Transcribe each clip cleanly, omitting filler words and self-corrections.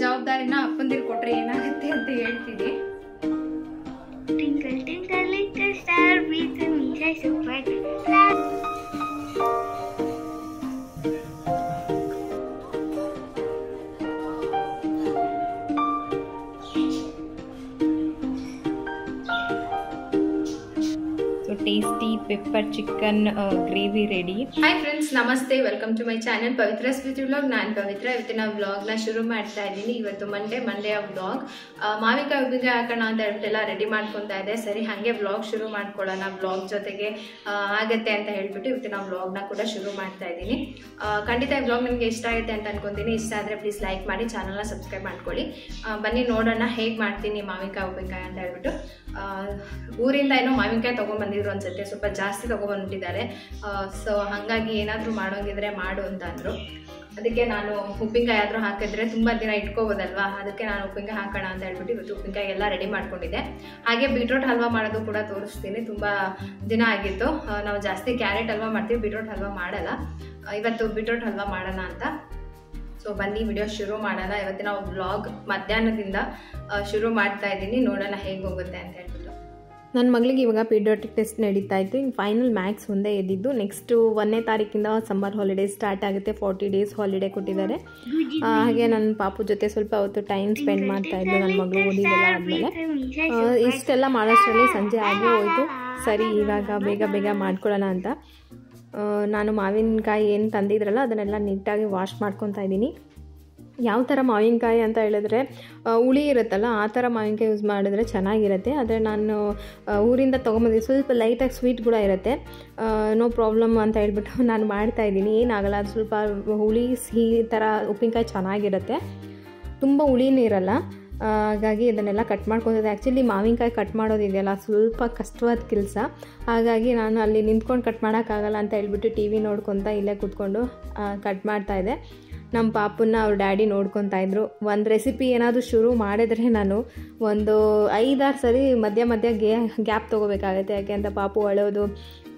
ಜವಾಬ್ದಾರಿನ ಅಪ್ಪಂದಿರು ಕೊಟ್ರೆ ಏನಾಗುತ್ತೆ ಅಂತ ಹೇಳ್ತೀನಿ. Twinkle twinkle little star with me shine so bright. Tasty pepper chicken gravy ready. Hi friends, namaste, welcome to my channel Pavithrabeautyvlog. ನಾನು ಪವಿತ್ರ. ಇವತ್ತಿನ ವ್ಲಾಗ್ನ ಶುರು ಮಾಡ್ತಾ ಇದ್ದೀನಿ. ಇವತ್ತು ಮಂಡೇ ವ್ಲಾಗ್. ಮಾವಿನಕಾಯಿ ಉಪ್ಪಿನಕಾಯಿ ಹಾಕೋಣ ಅಂತ ಹೇಳ್ಬಿಟ್ಟೆಲ್ಲ ರೆಡಿ ಮಾಡ್ಕೊತಾ ಇದೆ. ಸರಿ ಹಾಗೆ ವ್ಲಾಗ್ ಶುರು ಮಾಡ್ಕೊಳ್ಳೋಣ, ವ್ಲಾಗ್ ಜೊತೆಗೆ ಆಗತ್ತೆ ಅಂತ ಹೇಳ್ಬಿಟ್ಟು ಇವತ್ತಿನ ವ್ಲಾಗ್ನ ಕೂಡ ಶುರು ಮಾಡ್ತಾ ಇದ್ದೀನಿ. ಖಂಡಿತ ಈ ವ್ಲಾಗ್ ನಿಮಗೆ ಇಷ್ಟ ಆಗುತ್ತೆ ಅಂತ ಅನ್ಕೊಂತೀನಿ. ಇಷ್ಟ ಆದರೆ ಪ್ಲೀಸ್ ಲೈಕ್ ಮಾಡಿ, ಚಾನಲ್ನ ಸಬ್ಸ್ಕ್ರೈಬ್ ಮಾಡ್ಕೊಳ್ಳಿ. ಬನ್ನಿ ನೋಡೋಣ ಹೇಗೆ ಮಾಡ್ತೀನಿ ಮಾವಿನಕಾಯಿ ಉಪ್ಪಿನಕಾಯಿ ಅಂತ ಹೇಳ್ಬಿಟ್ಟು. ಊರಿಂದ ಏನೋ ಮಾವಿನಕಾಯಿ ತೊಗೊಂಡ್ಬಂದಿದ್ರು ಅನ್ಸುತ್ತೆ, ಸ್ವಲ್ಪ ಜಾಸ್ತಿ ತೊಗೊಂಡ್ಬಂದ್ಬಿಟ್ಟಿದ್ದಾರೆ. ಸೊ ಹಾಗಾಗಿ ಏನಾದರೂ ಮಾಡೋಂಗಿದ್ರೆ ಮಾಡು ಅಂತ ಅಂದರು. ಅದಕ್ಕೆ ನಾನು ಉಪ್ಪಿನಕಾಯಿ ಆದರೂ ಹಾಕಿದ್ರೆ ತುಂಬ ದಿನ ಇಟ್ಕೋಬೋದಲ್ವಾ, ಅದಕ್ಕೆ ನಾನು ಉಪ್ಪಿನಕಾಯಿ ಹಾಕೋಣ ಅಂತ ಹೇಳ್ಬಿಟ್ಟು ಇವತ್ತು ಉಪ್ಪಿನಕಾಯಿ ಎಲ್ಲ ರೆಡಿ ಮಾಡ್ಕೊಂಡಿದ್ದೆ. ಹಾಗೆ ಬೀಟ್ರೋಟ್ ಹಲ್ವಾ ಮಾಡೋದು ಕೂಡ ತೋರಿಸ್ತೀನಿ. ತುಂಬ ದಿನ ಆಗಿತ್ತು, ನಾವು ಜಾಸ್ತಿ ಕ್ಯಾರೆಟ್ ಹಲ್ವಾ ಮಾಡ್ತೀವಿ, ಬೀಟ್ರೋಟ್ ಹಲ್ವಾ ಮಾಡಲ್ಲ. ಇವತ್ತು ಬೀಟ್ರೋಟ್ ಹಲ್ವಾ ಮಾಡೋಣ ಅಂತ. ಸೊ ಬನ್ನಿ ವಿಡಿಯೋ ಶುರು ಮಾಡೋಣ. ಇವತ್ತಿನ ವ್ಲಾಗ್ ಮಧ್ಯಾಹ್ನದಿಂದ ಶುರು ಮಾಡ್ತಾ ಇದ್ದೀನಿ. ನೋಡೋಣ ಹೇಗೆ ಹೋಗುತ್ತೆ ಅಂತ ಹೇಳ್ಬಿಟ್ಟು. ನನ್ನ ಮಗಳಿಗೆ ಇವಾಗ ಪೀಡಿಯಾಟ್ರಿಕ್ ಟೆಸ್ಟ್ ನಡೀತಾ ಇತ್ತು. ಇನ್ನು ಫೈನಲ್ ಮ್ಯಾಥ್ಸ್ ಒಂದೇ ಎದ್ದಿದ್ದು. ನೆಕ್ಸ್ಟು 1ನೇ ತಾರೀಕಿಂದ ಸಮ್ಮರ್ ಹಾಲಿಡೇಸ್ ಸ್ಟಾರ್ಟ್ ಆಗುತ್ತೆ. 40 days ಹಾಲಿಡೇ ಕೊಟ್ಟಿದ್ದಾರೆ. ಹಾಗೆ ನನ್ನ ಪಾಪು ಜೊತೆ ಸ್ವಲ್ಪ ಹೊತ್ತು ಟೈಮ್ ಸ್ಪೆಂಡ್ ಮಾಡ್ತಾ ಇದ್ದು. ನನ್ನ ಮಗಳು ಓದಿದೆಲ್ಲ ಆದಮೇಲೆ ಇಷ್ಟೆಲ್ಲ ಮಾಡೋಷ್ಟರಲ್ಲಿ ಸಂಜೆ ಆಗೇ ಹೋಯಿತು. ಸರಿ ಇವಾಗ ಬೇಗ ಮಾಡ್ಕೊಳ್ಳೋಣ ಅಂತ ನಾನು ಮಾವಿನಕಾಯಿ ಏನು ತಂದಿದ್ರಲ್ಲ ಅದನ್ನೆಲ್ಲ ನೀಟಾಗಿ ವಾಶ್ ಮಾಡ್ಕೊತಾ ಇದ್ದೀನಿ. ಯಾವ ಥರ ಮಾವಿನಕಾಯಿ ಅಂತ ಹೇಳಿದ್ರೆ ಹುಳಿ ಇರುತ್ತಲ್ಲ, ಆ ಥರ ಮಾವಿನಕಾಯಿ ಯೂಸ್ ಮಾಡಿದ್ರೆ ಚೆನ್ನಾಗಿರುತ್ತೆ. ಆದರೆ ನಾನು ಊರಿಂದ ತೊಗೊಂಬಂದಿದ್ದು ಸ್ವಲ್ಪ ಲೈಟಾಗಿ ಸ್ವೀಟ್ ಕೂಡ ಇರುತ್ತೆ, ನೋ ಪ್ರಾಬ್ಲಮ್ ಅಂತ ಹೇಳ್ಬಿಟ್ಟು ನಾನು ಮಾಡ್ತಾಯಿದ್ದೀನಿ. ಏನಾಗಲ್ಲ, ಅದು ಸ್ವಲ್ಪ ಹುಳಿ ಸಿಹಿ ಥರ ಉಪ್ಪಿನಕಾಯಿ ಚೆನ್ನಾಗಿರುತ್ತೆ, ತುಂಬ ಹುಳಿನೂ ಇರಲ್ಲ. ಹಾಗಾಗಿ ಇದನ್ನೆಲ್ಲ ಕಟ್ ಮಾಡ್ಕೊತಿದ್ದೆ. ಆ್ಯಕ್ಚುಲಿ ಮಾವಿನಕಾಯಿ ಕಟ್ ಮಾಡೋದಿದೆಯಲ್ಲ ಸ್ವಲ್ಪ ಕಷ್ಟವಾದ ಕೆಲಸ. ಹಾಗಾಗಿ ನಾನು ಅಲ್ಲಿ ನಿಂತ್ಕೊಂಡು ಕಟ್ ಮಾಡೋಕ್ಕಾಗಲ್ಲ ಅಂತ ಹೇಳ್ಬಿಟ್ಟು ಟಿ ವಿ ನೋಡ್ಕೊತಾ ಇಲ್ಲೇ ಕೂತ್ಕೊಂಡು ಕಟ್ ಮಾಡ್ತಾಯಿದ್ದೆ. ನಮ್ಮ ಪಾಪನ್ನ ಅವ್ರ ಡ್ಯಾಡಿ ನೋಡ್ಕೊತಾ ಇದ್ರು. ಒಂದು ರೆಸಿಪಿ ಏನಾದರೂ ಶುರು ಮಾಡಿದ್ರೆ ನಾನು ಒಂದು 5-6 ಸರಿ ಮಧ್ಯ ಗ್ಯಾಪ್ ತೊಗೋಬೇಕಾಗತ್ತೆ. ಯಾಕೆ ಅಂತ ಪಾಪು ಅಳೋದು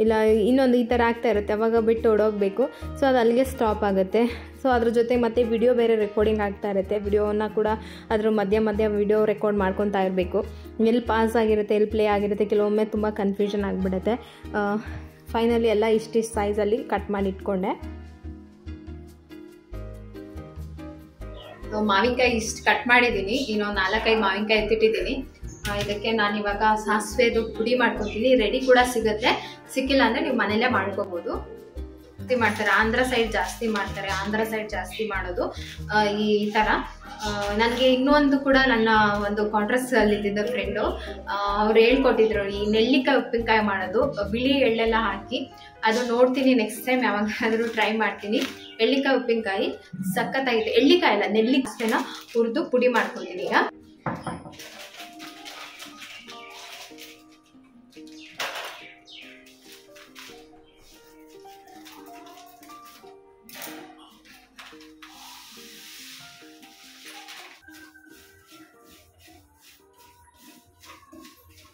ಇಲ್ಲ ಇನ್ನೊಂದು ಈ ಥರ ಆಗ್ತಾ ಇರುತ್ತೆ, ಅವಾಗ ಬಿಟ್ಟು ಓಡೋಗಬೇಕು. ಸೊ ಅದು ಅಲ್ಲಿಗೆ ಸ್ಟಾಪ್ ಆಗುತ್ತೆ. ಸೊ ಅದ್ರ ಜೊತೆ ಮತ್ತೆ ವಿಡಿಯೋ ಬೇರೆ ರೆಕಾರ್ಡಿಂಗ್ ಆಗ್ತಾ ಇರುತ್ತೆ. ವಿಡಿಯೋನ ಕೂಡ ಅದ್ರ ಮಧ್ಯ ವಿಡಿಯೋ ರೆಕಾರ್ಡ್ ಮಾಡ್ಕೊತಾ ಇರಬೇಕು. ಎಲ್ಲಿ ಪಾಸ್ ಆಗಿರುತ್ತೆ, ಎಲ್ಲಿ ಪ್ಲೇ ಆಗಿರುತ್ತೆ, ಕೆಲವೊಮ್ಮೆ ತುಂಬ ಕನ್ಫ್ಯೂಷನ್ ಆಗಿಬಿಡುತ್ತೆ. ಫೈನಲಿ ಎಲ್ಲ ಇಷ್ಟಿಷ್ಟು ಸೈಜಲ್ಲಿ ಕಟ್ ಮಾಡಿ ಇಟ್ಕೊಂಡೆ. ಮಾವಿನಕಾಯಿ ಇಷ್ಟು ಕಟ್ ಮಾಡಿದ್ದೀನಿ. ಇನ್ನೊಂದು 4-5 ಮಾವಿನಕಾಯಿ ಎತ್ತಿಟ್ಟಿದ್ದೀನಿ. ಇದಕ್ಕೆ ನಾನು ಇವಾಗ ಸಾಸಿವೆದು ಪುಡಿ ಮಾಡ್ಕೊತೀನಿ. ರೆಡಿ ಕೂಡ ಸಿಗುತ್ತೆ, ಸಿಕ್ಕಿಲ್ಲ ಅಂದರೆ ನೀವು ಮನೇಲೇ ಮಾಡ್ಕೋಬೋದು. ಮಾಡ್ತಾರೆ ಆಂಧ್ರ ಸೈಡ್ ಜಾಸ್ತಿ ಮಾಡ್ತಾರೆ, ಆಂಧ್ರ ಸೈಡ್ ಜಾಸ್ತಿ ಮಾಡೋದು ಈ ಥರ. ನನಗೆ ಇನ್ನೊಂದು ಕೂಡ ನನ್ನ ಒಂದು ಕಾಂಟ್ರಾಸ್ಟ್ ಅಲ್ಲಿ ಇದ್ದಿದ್ದ ಫ್ರೆಂಡು ಅವ್ರು ಹೇಳ್ಕೊಟ್ಟಿದ್ರು ಈ ನೆಲ್ಲಿಕಾಯಿ ಉಪ್ಪಿನಕಾಯಿ ಮಾಡೋದು, ಬಿಳಿ ಎಳ್ಳೆಲ್ಲ ಹಾಕಿ. ಅದು ನೋಡ್ತೀನಿ ನೆಕ್ಸ್ಟ್ ಟೈಮ್ ಯಾವಾಗಾದರೂ ಟ್ರೈ ಮಾಡ್ತೀನಿ. ಎಳ್ಳಿಕಾಯಿ ಉಪ್ಪಿನಕಾಯಿ ಸಖತ್ತಾಗಿತ್ತು. ಎಳ್ಳಿಕಾಯಿ ಅಲ್ಲ, ನೆಲ್ಲಿಕಾಯಿನ ಹುರಿದು ಪುಡಿ ಮಾಡ್ಕೊತೀನಿ.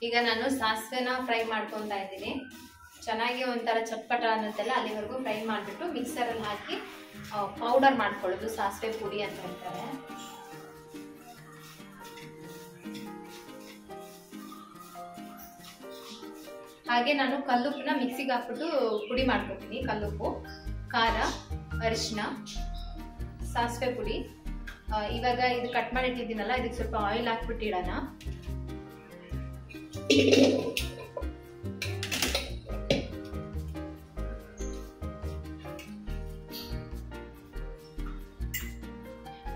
ಈಗ ನಾನು ಸಾಸಿವೆನ ಫ್ರೈ ಮಾಡ್ಕೊತಾ ಇದ್ದೀನಿ. ಚೆನ್ನಾಗಿ ಒಂಥರ ಚಟ್ಪಟ ಅನ್ನುತ್ತಲ್ಲ ಅಲ್ಲಿವರೆಗೂ ಫ್ರೈ ಮಾಡಿಬಿಟ್ಟು ಮಿಕ್ಸರಲ್ಲಿ ಹಾಕಿ ಪೌಡರ್ ಮಾಡ್ಕೊಳ್ಳೋದು. ಸಾಸಿವೆ ಪುಡಿ ಅಂತ ಹೇಳ್ತಾರೆ. ಹಾಗೆ ನಾನು ಕಲ್ಲುಪ್ಪನ್ನ ಮಿಕ್ಸಿಗೆ ಹಾಕ್ಬಿಟ್ಟು ಪುಡಿ ಮಾಡ್ಕೊತೀನಿ. ಕಲ್ಲುಪ್ಪು, ಖಾರ, ಅರಿಶಿನ, ಸಾಸಿವೆ ಪುಡಿ. ಇವಾಗ ಇದು ಕಟ್ ಮಾಡಿಟ್ಟಿದ್ದೀನಲ್ಲ, ಇದಕ್ಕೆ ಸ್ವಲ್ಪ ಆಯಿಲ್ ಹಾಕ್ಬಿಟ್ಟಿಡೋಣ.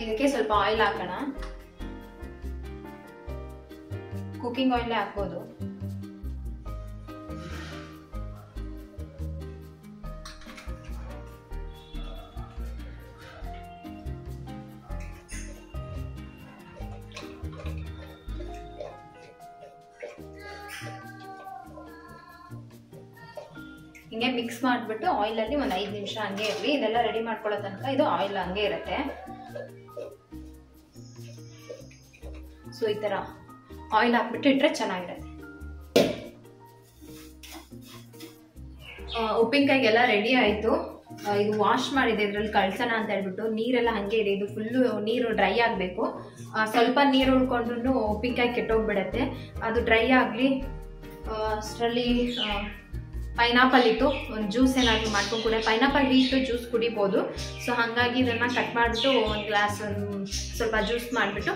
ಇದಕ್ಕೆ ಸ್ವಲ್ಪ ಆಯಿಲ್ ಹಾಕೋಣ. ಕುಕಿಂಗ್ ಆಯಿಲ್ ಹಾಕ್ಬೋದು. ಹಿಂಗೆ ಮಿಕ್ಸ್ ಮಾಡಿಬಿಟ್ಟು ಆಯಿಲಲ್ಲಿ ಒಂದು 5 ನಿಮಿಷ ಹಂಗೆ ಇರಲಿ. ಇದೆಲ್ಲ ರೆಡಿ ಮಾಡ್ಕೊಳ್ಳೋ ತನಕ ಇದು ಆಯಿಲ್ ಹಂಗೆ ಇರುತ್ತೆ. ಸೊ ಈ ಥರ ಆಯಿಲ್ ಹಾಕ್ಬಿಟ್ಟು ಇಟ್ಟರೆ ಚೆನ್ನಾಗಿರುತ್ತೆ. ಉಪ್ಪಿನಕಾಯಿಗೆಲ್ಲ ರೆಡಿ ಆಯಿತು. ಇದು ವಾಶ್ ಮಾಡಿದೆ, ಇದರಲ್ಲಿ ಕಳ್ಸೋಣ ಅಂತ ಹೇಳ್ಬಿಟ್ಟು. ನೀರೆಲ್ಲ ಹಾಗೆ ಇದೆ, ಇದು ಫುಲ್ಲು ನೀರು ಡ್ರೈ ಆಗಬೇಕು. ಸ್ವಲ್ಪ ನೀರು ಉಳ್ಕೊಂಡ್ರೂ ಉಪ್ಪಿನಕಾಯಿ ಕೆಟ್ಟೋಗ್ಬಿಡತ್ತೆ. ಅದು ಡ್ರೈ ಆಗಲಿ. ಅಷ್ಟರಲ್ಲಿ ಪೈನಾಪಲ್ ಇತ್ತು, ಒಂದು ಜ್ಯೂಸ್ ಏನಾದರೂ ಮಾಡ್ಕೊಂಡು ಕೂಡ ಪೈನಾಪಲ್ ಇಟ್ಟು ಜ್ಯೂಸ್ ಕುಡಿಬೋದು. ಸೊ ಹಾಗಾಗಿ ಇದನ್ನು ಕಟ್ ಮಾಡಿಬಿಟ್ಟು ಒಂದು ಗ್ಲಾಸ್ ಸ್ವಲ್ಪ ಜ್ಯೂಸ್ ಮಾಡಿಬಿಟ್ಟು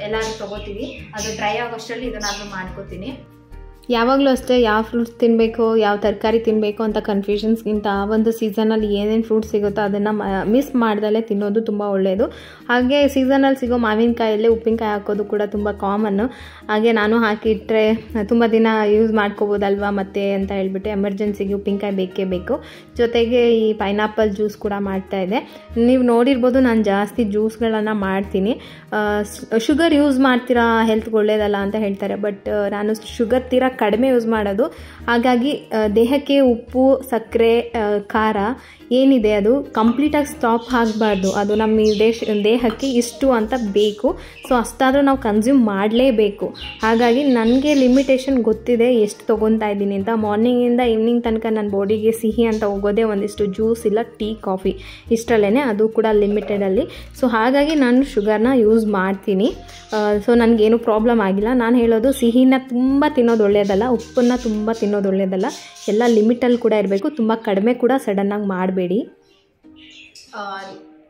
ಎಲ್ಲರೂ ತೊಗೋತೀವಿ. ಅದು ಡ್ರೈ ಆಗೋಷ್ಟರಲ್ಲಿ ಇದನ್ನಾದರೂ ಮಾಡ್ಕೋತೀನಿ. ಯಾವಾಗಲೂ ಅಷ್ಟೇ, ಯಾವ ಫ್ರೂಟ್ಸ್ ತಿನ್ನಬೇಕು, ಯಾವ ತರಕಾರಿ ತಿನ್ನಬೇಕು ಅಂತ ಕನ್ಫ್ಯೂಷನ್ಸ್ಗಿಂತ ಆ ಒಂದು ಸೀಸನಲ್ಲಿ ಏನೇನು ಫ್ರೂಟ್ಸ್ ಸಿಗುತ್ತೋ ಅದನ್ನು ಮಿಸ್ ಮಾಡ್ದಲೇ ತಿನ್ನೋದು ತುಂಬ ಒಳ್ಳೆಯದು. ಹಾಗೆ ಸೀಸನಲ್ಲಿ ಸಿಗೋ ಮಾವಿನಕಾಯಲ್ಲೇ ಉಪ್ಪಿನಕಾಯಿ ಹಾಕೋದು ಕೂಡ ತುಂಬ ಕಾಮನ್ನು. ಹಾಗೆ ನಾನು ಹಾಕಿಟ್ರೆ ತುಂಬ ದಿನ ಯೂಸ್ ಮಾಡ್ಕೋಬೋದಲ್ವ ಮತ್ತೆ ಅಂತ ಹೇಳ್ಬಿಟ್ಟು ಎಮರ್ಜೆನ್ಸಿಗೆ ಉಪ್ಪಿನಕಾಯಿ ಬೇಕೇ ಬೇಕು. ಜೊತೆಗೆ ಈ ಪೈನಾಪಲ್ ಜ್ಯೂಸ್ ಕೂಡ ಮಾಡ್ತಾಯಿದ್ದೆ. ನೀವು ನೋಡಿರ್ಬೋದು, ನಾನು ಜಾಸ್ತಿ ಜ್ಯೂಸ್ಗಳನ್ನು ಮಾಡ್ತೀನಿ. ಶುಗರ್ ಯೂಸ್ ಮಾಡ್ತೀರಾ ಹೆಲ್ತ್ಗೆ ಒಳ್ಳೆಯದಲ್ಲ ಅಂತ ಹೇಳ್ತಾರೆ, ಬಟ್ ನಾನು ಶುಗರ್ ತೀರಾ ಕಡಿಮೆ ಯೂಸ್ ಮಾಡೋದು. ಹಾಗಾಗಿ ದೇಹಕ್ಕೆ ಉಪ್ಪು, ಸಕ್ಕರೆ, ಖಾರ ಏನಿದೆ ಅದು ಕಂಪ್ಲೀಟಾಗಿ ಸ್ಟಾಪ್ ಆಗಬಾರ್ದು. ಅದು ನಮ್ಮ ದೇಹಕ್ಕೆ ಇಷ್ಟು ಅಂತ ಬೇಕು. ಸೊ ಅಷ್ಟಾದರೂ ನಾವು ಕನ್ಸ್ಯೂಮ್ ಮಾಡಲೇಬೇಕು. ಹಾಗಾಗಿ ನನಗೆ ಲಿಮಿಟೇಷನ್ ಗೊತ್ತಿದೆ ಎಷ್ಟು ತೊಗೊತಾ ಇದ್ದೀನಿ ಅಂತ. ಮಾರ್ನಿಂಗಿಂದ ಈವ್ನಿಂಗ್ ತನಕ ನನ್ನ ಬಾಡಿಗೆ ಸಿಹಿ ಅಂತ ಹೋಗೋದೇ ಒಂದಿಷ್ಟು ಜ್ಯೂಸ್ ಇಲ್ಲ ಟೀ, ಕಾಫಿ ಇಷ್ಟರಲ್ಲೇ, ಅದು ಕೂಡ ಲಿಮಿಟೆಡಲ್ಲಿ. ಸೊ ಹಾಗಾಗಿ ನಾನು ಶುಗರ್ನ ಯೂಸ್ ಮಾಡ್ತೀನಿ. ಸೊ ನನಗೇನು ಪ್ರಾಬ್ಲಮ್ ಆಗಿಲ್ಲ. ನಾನು ಹೇಳೋದು ಸಿಹಿನ ತುಂಬ ತಿನ್ನೋದು ಒಳ್ಳೆಯದಲ್ಲ, ಉಪ್ಪನ್ನು ತುಂಬ ತಿನ್ನೋದು ಒಳ್ಳೆಯದಲ್ಲ. ಎಲ್ಲ ಲಿಮಿಟಲ್ಲಿ ಕೂಡ ಇರಬೇಕು. ತುಂಬ ಕಡಿಮೆ ಕೂಡ ಸಡನ್ನಾಗಿ ಮಾಡಬೇಡಿ.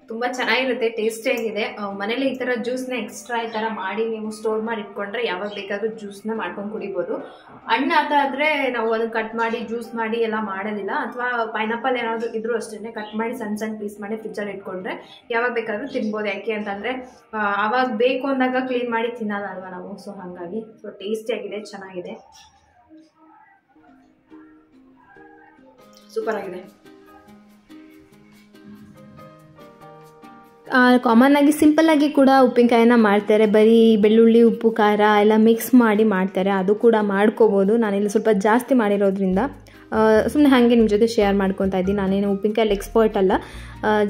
ತುಂಬ ಚೆನ್ನಾಗಿರುತ್ತೆ, ಟೇಸ್ಟಿಯಾಗಿದೆ. ಮನೇಲಿ ಈ ಥರ ಜ್ಯೂಸ್ನ ಎಕ್ಸ್ಟ್ರಾ ಈ ಥರ ಮಾಡಿ ನೀವು ಸ್ಟೋರ್ ಮಾಡಿ ಇಟ್ಕೊಂಡ್ರೆ ಯಾವಾಗ ಬೇಕಾದರೂ ಜ್ಯೂಸ್ನ ಮಾಡ್ಕೊಂಡು ಕುಡಿಬೋದು. ಹಣ್ಣು ಅಂತ ಆದರೆ ನಾವು ಅದನ್ನು ಕಟ್ ಮಾಡಿ ಜ್ಯೂಸ್ ಮಾಡಿ ಎಲ್ಲ ಮಾಡೋದಿಲ್ಲ. ಅಥವಾ ಪೈನಾಪಲ್ ಏನಾದರೂ ಇದ್ರೂ ಅಷ್ಟೇ ಕಟ್ ಮಾಡಿ ಸಣ್ಣ ಸಣ್ಣ ಪೀಸ್ ಮಾಡಿ ಫ್ರಿಜ್ಜಲ್ಲಿ ಇಟ್ಕೊಂಡ್ರೆ ಯಾವಾಗ ಬೇಕಾದರೂ ತಿನ್ಬೋದು. ಯಾಕೆ ಅಂತಂದರೆ ಆವಾಗ ಬೇಕು ಅಂದಾಗ ಕ್ಲೀನ್ ಮಾಡಿ ತಿನ್ನೋದಲ್ವ ನಾವು. ಸೊ ಹಾಗಾಗಿ ಟೇಸ್ಟಿಯಾಗಿದೆ, ಚೆನ್ನಾಗಿದೆ, ಸೂಪರ್ ಆಗಿದೆ. ಕಾಮನ್ ಆಗಿ ಸಿಂಪಲ್ಲಾಗಿ ಕೂಡ ಉಪ್ಪಿನಕಾಯಿನ ಮಾಡ್ತಾರೆ. ಬರೀ ಬೆಳ್ಳುಳ್ಳಿ, ಉಪ್ಪು, ಖಾರ ಎಲ್ಲ ಮಿಕ್ಸ್ ಮಾಡಿ ಮಾಡ್ತಾರೆ. ಅದು ಕೂಡ ಮಾಡ್ಕೋಬೋದು. ನಾನಿಲ್ಲಿ ಸ್ವಲ್ಪ ಜಾಸ್ತಿ ಮಾಡಿರೋದ್ರಿಂದ ಸುಮ್ಮನೆ ಹಾಗೆ ನಿಮ್ಮ ಜೊತೆ ಶೇರ್ ಮಾಡ್ಕೊತಾ ಇದ್ದೀನಿ. ನಾನೇನು ಉಪ್ಪಿನಕಾಯಲ್ಲಿ ಎಕ್ಸ್ಪರ್ಟ್ ಅಲ್ಲ,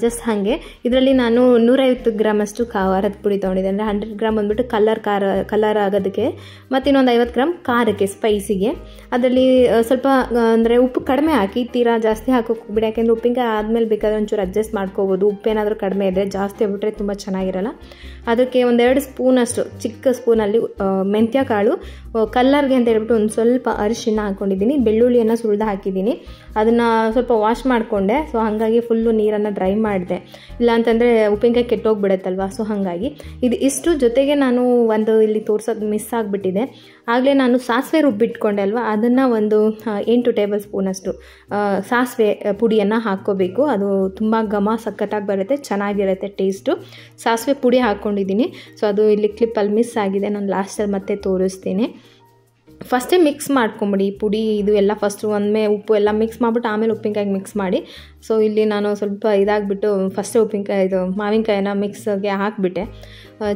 ಜಸ್ಟ್ ಹಾಗೆ. ಇದರಲ್ಲಿ ನಾನು 150 ಗ್ರಾಮಷ್ಟು ಖಾರದ ಪುಡಿ ತೊಗೊಂಡಿದ್ದೆ. ಅಂದರೆ 100 ಗ್ರಾಮ್ ಬಂದುಬಿಟ್ಟು ಕಲರ್ ಆಗೋದಕ್ಕೆ, ಮತ್ತು ಇನ್ನೊಂದು 50 ಗ್ರಾಮ್ ಖಾರಕ್ಕೆ, ಸ್ಪೈಸಿಗೆ. ಅದರಲ್ಲಿ ಸ್ವಲ್ಪ ಅಂದರೆ ಉಪ್ಪು ಕಡಿಮೆ ಹಾಕಿ, ತೀರಾ ಜಾಸ್ತಿ ಹಾಕೋಕೆ ಹೋಗ್ಬಿಡಿ. ಯಾಕೆಂದರೆ ಉಪ್ಪಿನಕಾಯಿ ಆದಮೇಲೆ ಬೇಕಾದ್ರೆ ಒಂಚೂರು ಅಡ್ಜಸ್ಟ್ ಮಾಡ್ಕೋಬೋದು. ಉಪ್ಪೇನಾದರೂ ಕಡಿಮೆ ಇದ್ದರೆ, ಜಾಸ್ತಿ ಆಗ್ಬಿಟ್ರೆ ತುಂಬ ಚೆನ್ನಾಗಿರಲ್ಲ. ಅದಕ್ಕೆ 1-2 ಸ್ಪೂನಷ್ಟು ಚಿಕ್ಕ ಸ್ಪೂನಲ್ಲಿ ಮೆಂತ್ಯ ಕಾಳು, ಕಲ್ಲರ್ಗೆ ಅಂತ ಹೇಳ್ಬಿಟ್ಟು ಒಂದು ಸ್ವಲ್ಪ ಅರಿಶಿಣ ಹಾಕ್ಕೊಂಡಿದ್ದೀನಿ. ಬೆಳ್ಳುಳ್ಳಿಯನ್ನು ಸುಲಿದು ಹಾಕಿದ್ದೀನಿ. ಅದನ್ನು ಸ್ವಲ್ಪ ವಾಶ್ ಮಾಡಿಕೊಂಡೆ. ಸೊ ಹಾಗಾಗಿ ಫುಲ್ಲು ನೀರನ್ನು ಡ್ರೈ ಮಾಡಿದೆ, ಇಲ್ಲಾಂತಂದರೆ ಉಪ್ಪಿನಕಾಯಿ ಕೆಟ್ಟೋಗ್ಬಿಡುತ್ತಲ್ವ. ಸೊ ಹಾಗಾಗಿ ಇದು ಇಷ್ಟು. ಜೊತೆಗೆ ನಾನು ಒಂದು ಇಲ್ಲಿ ತೋರ್ಸೋದು ಮಿಸ್ ಆಗಿಬಿಟ್ಟಿದೆ. ಆಗಲೇ ನಾನು ಸಾಸಿವೆ ರುಬ್ಬಿಟ್ಕೊಂಡೆ ಅಲ್ವ, ಅದನ್ನು ಒಂದು 8 ಟೇಬಲ್ ಸ್ಪೂನಷ್ಟು ಸಾಸಿವೆ ಪುಡಿಯನ್ನು ಹಾಕ್ಕೋಬೇಕು. ಅದು ತುಂಬ ಘಮ ಸಖತ್ತಾಗಿ ಬರುತ್ತೆ, ಚೆನ್ನಾಗಿರುತ್ತೆ ಟೇಸ್ಟು. ಸಾಸಿವೆ ಪುಡಿ ಹಾಕ್ಕೊಂಡಿದ್ದೀನಿ. ಸೊ ಅದು ಇಲ್ಲಿ ಕ್ಲಿಪ್ಪಲ್ಲಿ ಮಿಸ್ ಆಗಿದೆ, ನಾನು ಲಾಸ್ಟಲ್ಲಿ ಮತ್ತೆ ತೋರಿಸ್ತೀನಿ. ಫಸ್ಟೇ ಮಿಕ್ಸ್ ಮಾಡ್ಕೊಂಬಿಡಿ ಪುಡಿ ಇದು ಎಲ್ಲ. ಫಸ್ಟು ಒಮ್ಮೆ ಉಪ್ಪು ಎಲ್ಲ ಮಿಕ್ಸ್ ಮಾಡಿಬಿಟ್ಟು ಆಮೇಲೆ ಉಪ್ಪಿನಕಾಯಿಗೆ ಮಿಕ್ಸ್ ಮಾಡಿ. ಸೊ ಇಲ್ಲಿ ನಾನು ಸ್ವಲ್ಪ ಇದಾಗಿಬಿಟ್ಟು ಫಸ್ಟೇ ಮಾವಿನಕಾಯಿನ ಮಿಕ್ಸ್ಗೆ ಹಾಕಿಬಿಟ್ಟೆ.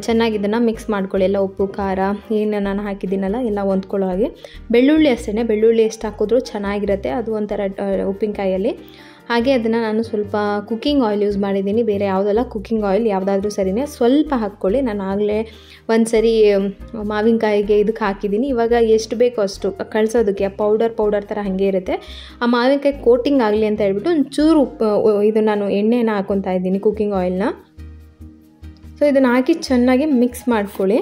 ಚೆನ್ನಾಗಿ ಇದನ್ನು ಮಿಕ್ಸ್ ಮಾಡ್ಕೊಳ್ಳಿ. ಎಲ್ಲ ಉಪ್ಪು, ಖಾರ ಏನು ನಾನು ಹಾಕಿದ್ದೀನಲ್ಲ ಎಲ್ಲ ಹೊಂದ್ಕೊಳ್ಳೋ ಹಾಗೆ. ಬೆಳ್ಳುಳ್ಳಿ ಅಷ್ಟೇ, ಬೆಳ್ಳುಳ್ಳಿ ಎಷ್ಟು ಹಾಕಿದ್ರೂ ಚೆನ್ನಾಗಿರುತ್ತೆ, ಅದು ಒಂಥರ ಉಪ್ಪಿನಕಾಯಲ್ಲಿ. ಹಾಗೆ ಅದನ್ನು ನಾನು ಸ್ವಲ್ಪ ಕುಕ್ಕಿಂಗ್ ಆಯಿಲ್ ಯೂಸ್ ಮಾಡಿದ್ದೀನಿ, ಬೇರೆ ಯಾವುದಲ್ಲ, ಕುಕ್ಕಿಂಗ್ ಆಯಿಲ್ ಯಾವುದಾದ್ರೂ ಸರಿನೇ, ಸ್ವಲ್ಪ ಹಾಕ್ಕೊಳ್ಳಿ. ನಾನು ಆಗಲೇ ಒಂದು ಸರಿ ಮಾವಿನಕಾಯಿಗೆ ಇದಕ್ಕೆ ಹಾಕಿದ್ದೀನಿ. ಇವಾಗ ಎಷ್ಟು ಬೇಕೋ ಅಷ್ಟು ಕಳಿಸೋದಕ್ಕೆ ಪೌಡರ್ ಥರ ಹಾಗೆ ಇರುತ್ತೆ. ಆ ಮಾವಿನಕಾಯಿ ಕೋಟಿಂಗ್ ಆಗಲಿ ಅಂತ ಹೇಳ್ಬಿಟ್ಟು ಒಂಚೂರು ಇದು ನಾನು ಎಣ್ಣೆನ ಹಾಕ್ಕೊತಾ ಇದ್ದೀನಿ, ಕುಕ್ಕಿಂಗ್ ಆಯಿಲ್ನ. ಸೊ ಇದನ್ನು ಹಾಕಿ ಚೆನ್ನಾಗಿ ಮಿಕ್ಸ್ ಮಾಡ್ಕೊಳ್ಳಿ.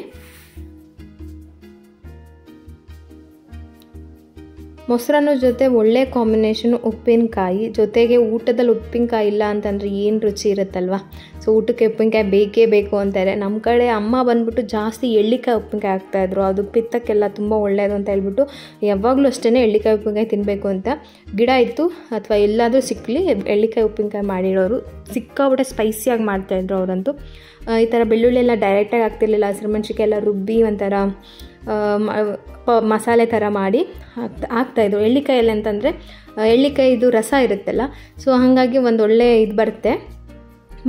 ಮೊಸರನ್ನ ಜೊತೆ ಒಳ್ಳೆ ಕಾಂಬಿನೇಷನು ಉಪ್ಪಿನಕಾಯಿ. ಜೊತೆಗೆ ಊಟದಲ್ಲಿ ಉಪ್ಪಿನಕಾಯಿ ಇಲ್ಲ ಅಂತಂದರೆ ಏನು ರುಚಿ ಇರುತ್ತಲ್ವ. ಸೊ ಊಟಕ್ಕೆ ಉಪ್ಪಿನಕಾಯಿ ಬೇಕೇ ಬೇಕು ಅಂತಾರೆ. ನಮ್ಮ ಕಡೆ ಅಮ್ಮ ಬಂದ್ಬಿಟ್ಟು ಜಾಸ್ತಿ ಎಳ್ಳಿಕಾಯಿ ಉಪ್ಪಿನಕಾಯಿ ಹಾಕ್ತಾಯಿದ್ರು. ಅದು ಪಿತ್ತಕ್ಕೆಲ್ಲ ತುಂಬ ಒಳ್ಳೆಯದು ಅಂತ ಹೇಳ್ಬಿಟ್ಟು ಯಾವಾಗಲೂ ಅಷ್ಟೇ ಎಳ್ಳಿಕಾಯಿ ಉಪ್ಪಿನಕಾಯಿ ತಿನ್ನಬೇಕು ಅಂತ. ಗಿಡ ಇತ್ತು ಅಥವಾ ಎಲ್ಲಾದರೂ ಸಿಕ್ಕಲಿ ಎಳ್ಳಿಕಾಯಿ ಉಪ್ಪಿನಕಾಯಿ ಮಾಡಿರೋರು ಸಿಕ್ಕಾಬಿಟ್ಟೆ ಸ್ಪೈಸಿಯಾಗಿ ಮಾಡ್ತಾಯಿದ್ರು ಅವರಂತೂ. ಈ ಥರ ಬೆಳ್ಳುಳ್ಳಿ ಎಲ್ಲ ಡೈರೆಕ್ಟಾಗಿ ಹಾಕ್ತಿರ್ಲಿಲ್ಲ, ಹಸಿರುಮೆಣ್ಸಿಕಾಯಿ ಎಲ್ಲ ರುಬ್ಬಿ ಒಂಥರ ಮಸಾಲೆ ಥರ ಮಾಡಿ ಹಾಕ್ತಾಯಿದ್ರು. ಎಳ್ಳಿಕಾಯಲ್ಲಿ ಅಂತಂದರೆ ಎಳ್ಳಿಕಾಯಿದು ರಸ ಇರುತ್ತಲ್ಲ, ಸೊ ಹಾಗಾಗಿ ಒಂದು ಒಳ್ಳೆ ಇದು ಬರುತ್ತೆ.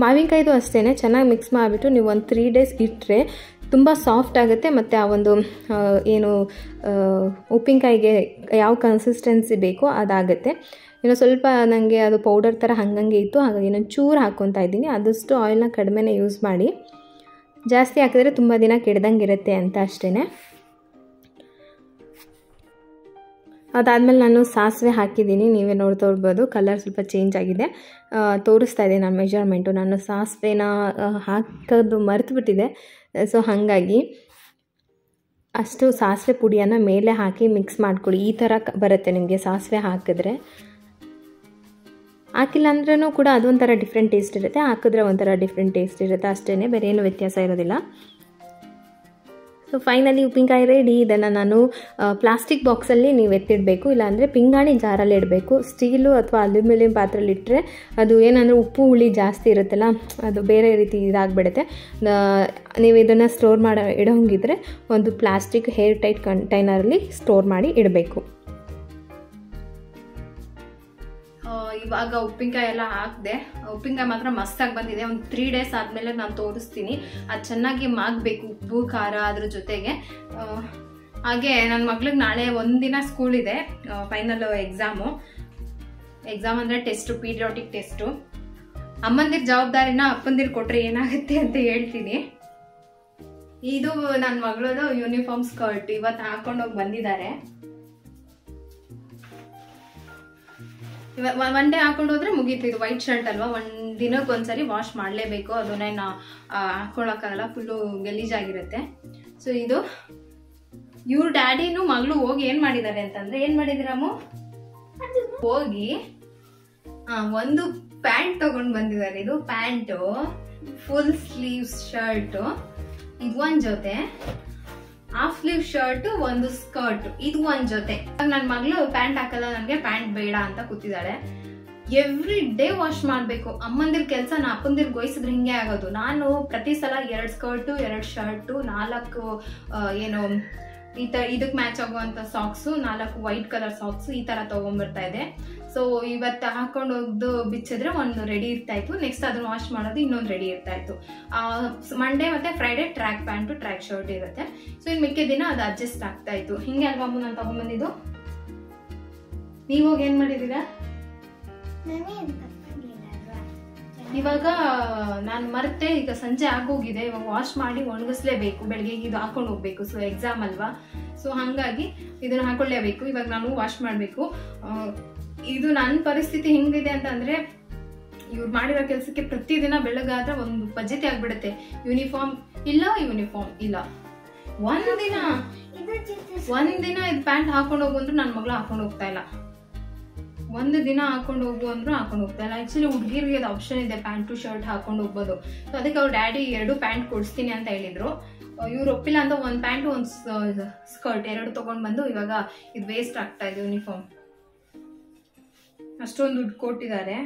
ಮಾವಿನಕಾಯಿದು ಅಷ್ಟೇ ಚೆನ್ನಾಗಿ ಮಿಕ್ಸ್ ಮಾಡಿಬಿಟ್ಟು ನೀವು ಒಂದು 3 days ಇಟ್ಟರೆ ತುಂಬ ಸಾಫ್ಟ್ ಆಗುತ್ತೆ. ಮತ್ತು ಆ ಒಂದು ಏನು ಉಪ್ಪಿನಕಾಯಿಗೆ ಯಾವ ಕನ್ಸಿಸ್ಟೆನ್ಸಿ ಬೇಕೋ ಅದಾಗುತ್ತೆ. ಇನ್ನು ಸ್ವಲ್ಪ ನನಗೆ ಅದು ಪೌಡರ್ ಥರ ಹಂಗಂಗೆ ಇತ್ತು, ಹಾಗಾಗಿ ನಾನು ಚೂರು ಹಾಕ್ಕೊತಾ ಇದ್ದೀನಿ. ಆದಷ್ಟು ಆಯಿಲ್ನ ಕಡಿಮೆನೇ ಯೂಸ್ ಮಾಡಿ, ಜಾಸ್ತಿ ಹಾಕಿದ್ರೆ ತುಂಬ ದಿನ ಕೆಡ್ದಂಗೆ ಇರುತ್ತೆ ಅಂತ ಅಷ್ಟೇ. ಅದಾದಮೇಲೆ ನಾನು ಸಾಸಿವೆ ಹಾಕಿದ್ದೀನಿ, ನೀವೇ ನೋಡ್ತಾ ಇರ್ಬೋದು ಕಲರ್ ಸ್ವಲ್ಪ ಚೇಂಜ್ ಆಗಿದೆ. ತೋರಿಸ್ತಾ ಇದೆ ನಾನು ಮೆಜರ್ಮೆಂಟು. ನಾನು ಸಾಸಿವೆನ ಹಾಕೋದು ಮರೆತುಬಿಟ್ಟಿದೆ. ಸೊ ಹಾಗಾಗಿ ಅಷ್ಟು ಸಾಸಿವೆ ಪುಡಿಯನ್ನು ಮೇಲೆ ಹಾಕಿ ಮಿಕ್ಸ್ ಮಾಡ್ಕೊಳ್ಳಿ. ಈ ಥರ ಬರುತ್ತೆ ನಿಮಗೆ ಸಾಸಿವೆ ಹಾಕಿದ್ರೆ. ಹಾಕಿಲ್ಲ ಅಂದ್ರೂ ಕೂಡ ಅದೊಂಥರ ಡಿಫ್ರೆಂಟ್ ಟೇಸ್ಟ್ ಇರುತ್ತೆ, ಹಾಕಿದ್ರೆ ಒಂಥರ ಡಿಫ್ರೆಂಟ್ ಟೇಸ್ಟ್ ಇರುತ್ತೆ ಅಷ್ಟೇ, ಬೇರೆ ಏನು ವ್ಯತ್ಯಾಸ ಇರೋದಿಲ್ಲ. ಸೊ ಫೈನಲಿ ಉಪ್ಪಿನಕಾಯಿ ರೆಡಿ. ಇದನ್ನು ನಾನು ಪ್ಲಾಸ್ಟಿಕ್ ಬಾಕ್ಸಲ್ಲಿ ನೀವು ಎತ್ತಿಡಬೇಕು, ಇಲ್ಲಾಂದರೆ ಪಿಂಗಾಣಿ ಜಾರಲ್ಲಿ ಇಡಬೇಕು. ಸ್ಟೀಲು ಅಥವಾ ಅಲ್ಯೂಮಿನಿಯಂ ಪಾತ್ರೆಯಲ್ಲಿ ಇಟ್ಟರೆ ಅದು ಏನಂದರೆ ಉಪ್ಪು ಹುಳಿ ಜಾಸ್ತಿ ಇರುತ್ತಲ್ಲ, ಅದು ಬೇರೆ ರೀತಿ ಇದಾಗಿಬಿಡುತ್ತೆ. ನೀವು ಇದನ್ನು ಸ್ಟೋರ್ ಇಡೋಂಗಿದ್ರೆ ಒಂದು ಪ್ಲಾಸ್ಟಿಕ್ ಹೇರ್ ಟೈಟ್ ಕಂಟೈನರಲ್ಲಿ ಸ್ಟೋರ್ ಮಾಡಿ ಇಡಬೇಕು. ಇವಾಗ ಉಪ್ಪಿನಕಾಯಿ ಎಲ್ಲ ಹಾಕಿದೆ. ಉಪ್ಪಿನಕಾಯಿ ಮಾತ್ರ ಮಸ್ತಾಗಿ ಬಂದಿದೆ. ಒಂದು 3 ಡೇಸ್ ಆದಮೇಲೆ ನಾನು ತೋರಿಸ್ತೀನಿ. ಅದು ಚೆನ್ನಾಗಿ ಮಾಗಬೇಕು, ಉಪ್ಪು ಖಾರ ಅದ್ರ ಜೊತೆಗೆ. ಹಾಗೆ ನನ್ನ ಮಗಳಿಗೆ ನಾಳೆ ಒಂದಿನ ಸ್ಕೂಲ್ ಇದೆ, ಫೈನಲ್ ಎಕ್ಸಾಮ್ ಅಂದರೆ ಟೆಸ್ಟು, ಪೀರಿಯಾಡಿಕ್ ಟೆಸ್ಟು. ಅಮ್ಮಂದಿರ ಜವಾಬ್ದಾರಿನ ಅಪ್ಪಂದಿರು ಕೊಟ್ಟರೆ ಏನಾಗುತ್ತೆ ಅಂತ ಹೇಳ್ತೀನಿ. ಇದು ನನ್ನ ಮಗಳದು ಯೂನಿಫಾರ್ಮ್ ಸ್ಕರ್ಟ್ ಇವತ್ತು ಹಾಕೊಂಡೋಗಿ ಬಂದಿದ್ದಾರೆ. ಒನ್ ಡೇ ಹಾಕೊಂಡು ಹೋದ್ರೆ ಮುಗೀತು. ಇದು ವೈಟ್ ಶರ್ಟ್ ಅಲ್ವಾ, ಒಂದು ದಿನಕ್ಕೆ ಒಂದ್ಸರಿ ವಾಶ್ ಮಾಡಲೇಬೇಕು, ಅದನ್ನೇನು ಹಾಕೊಳ್ಳೋಕ್ಕಾಗಲ್ಲ, ಫುಲ್ಲು ಗಲೀಜಾಗಿರುತ್ತೆ. ಸೊ ಇದು ಇವ್ರ ಡ್ಯಾಡಿನೂ ಮಗಳು ಹೋಗಿ ಏನು ಮಾಡಿದ್ದಾರೆ ಅಂತಂದರೆ, ಏನು ಮಾಡಿದಿರಮ್ಮ ಹೋಗಿ ಒಂದು ಪ್ಯಾಂಟ್ ತಗೊಂಡು ಬಂದಿದ್ದಾರೆ. ಇದು ಪ್ಯಾಂಟು ಫುಲ್ ಸ್ಲೀವ್ಸ್ ಶರ್ಟು, ಇದು ಒಂದು ಜೊತೆ ಹಾಫ್ ಸ್ಲೀವ್ ಶರ್ಟ್, ಒಂದು ಸ್ಕರ್ಟ್, ಇದು ಒಂದ್ ಜೊತೆ. ನನ್ನ ಮಗಳು ಪ್ಯಾಂಟ್ ಹಾಕಲ್ಲ, ನನಗೆ ಪ್ಯಾಂಟ್ ಬೇಡ ಅಂತ ಕೂತಿದ್ದಾಳೆ. ಎವ್ರಿ ಡೇ ವಾಶ್ ಮಾಡಬೇಕು. ಅಮ್ಮಂದಿರ ಕೆಲಸ ನಾ ಅಪ್ಪಂದಿರ್ ಗೋಯಿಸಿದ್ರೆ ಹಿಂಗೆ ಆಗೋದು. ನಾನು ಪ್ರತಿ ಸಲ 2 ಸ್ಕರ್ಟು 2 ಶರ್ಟು 4 ಏನು ಇದಕ್ಕೆ ಮ್ಯಾಚ್ ಆಗುವಂಥ ಸಾಕ್ಸು, 4 ವೈಟ್ ಕಲರ್ ಸಾಕ್ಸು ಈ ಥರ ತೊಗೊಂಡ್ಬರ್ತಾ ಇದೆ. ಸೊ ಇವತ್ತು ಹಾಕೊಂಡು ಹೋಗ್ದು ಬಿಚ್ಚಿದ್ರೆ ಒಂದು ರೆಡಿ ಇರ್ತಾಯಿತ್ತು, ನೆಕ್ಸ್ಟ್ ಅದನ್ನು ವಾಶ್ ಮಾಡೋದು ಇನ್ನೊಂದು ರೆಡಿ ಇರ್ತಾಯಿತ್ತು. ಮಂಡೇ ಮತ್ತು Friday track pant track shirt ಇರುತ್ತೆ. ಸೊ ಇನ್ನು ಮಿಕ್ಕ ದಿನ ಅದು ಅಡ್ಜಸ್ಟ್ ಆಗ್ತಾಯಿತ್ತು. ಹಿಂಗೆ ಅಲ್ವಾ ಅಮ್ಮ ನಾನು ತೊಗೊಂಡ್ಬಂದಿದ್ದು. ನೀವೋಗಿ ಏನು ಮಾಡಿದ್ದೀರಾ? ಇವಾಗ ನಾನು ಮರೆತೆ, ಈಗ ಸಂಜೆ ಆಗೋಗಿದೆ, ಇವಾಗ ವಾಶ್ ಮಾಡಿ ಒಣಗಿಸ್ಲೇಬೇಕು, ಬೆಳಗ್ಗೆಗೆ ಇದು ಹಾಕೊಂಡು ಹೋಗ್ಬೇಕು. ಸೊ ಎಕ್ಸಾಮ್ ಅಲ್ವಾ, ಸೊ ಹಾಗಾಗಿ ಇದನ್ನ ಹಾಕೊಳ್ಳೇಬೇಕು. ಇವಾಗ ನಾನು ವಾಶ್ ಮಾಡಬೇಕು. ಇದು ನನ್ನ ಪರಿಸ್ಥಿತಿ ಹೆಂಗಿದೆ ಅಂತಂದರೆ, ಇವ್ರು ಮಾಡಿರೋ ಕೆಲಸಕ್ಕೆ ಪ್ರತಿದಿನ ಬೆಳಗಾದ್ರೆ ಒಂದು ಪದ್ಧತಿ ಆಗ್ಬಿಡುತ್ತೆ. ಯೂನಿಫಾರ್ಮ್ ಇಲ್ಲ, ಒಂದಿನ ಇದು ಪ್ಯಾಂಟ್ ಹಾಕೊಂಡು ಹೋಗು ಅಂದ್ರು ನನ್ನ ಮಗಳು ಹಾಕೊಂಡು ಹೋಗ್ತಾ ಇಲ್ಲ. ಒಂದು ದಿನ ಹಾಕೊಂಡು ಹೋಗು ಅಂದ್ರು ಹಾಕೊಂಡು ಹೋಗ್ತಾ ಇಲ್ಲ. ಆಕ್ಚುಲಿ ಹುಡುಗಿರಿಗೆ ಅದು ಆಪ್ಷನ್ ಇದೆ, ಪ್ಯಾಂಟು ಶರ್ಟ್ ಹಾಕೊಂಡು ಹೋಗ್ಬೋದು. ಸೊ ಅದಕ್ಕೆ ಅವ್ರ ಡ್ಯಾಡಿ 2 ಪ್ಯಾಂಟ್ ಕೊಡಿಸ್ತೀನಿ ಅಂತ ಹೇಳಿದ್ರು. ಇವ್ರು ಒಪ್ಪಿಲ್ಲ ಅಂತ ಒಂದು ಪ್ಯಾಂಟು ಒಂದು ಸ್ಕರ್ಟ್ 2 ತೊಗೊಂಡು ಬಂದು ಇವಾಗ ಇದು ವೇಸ್ಟ್ ಆಗ್ತಾ ಇದೆ ಯೂನಿಫಾರ್ಮ್. ಅಷ್ಟೊಂದು ದುಡ್ಡು ಕೊಟ್ಟಿದ್ದಾರೆ.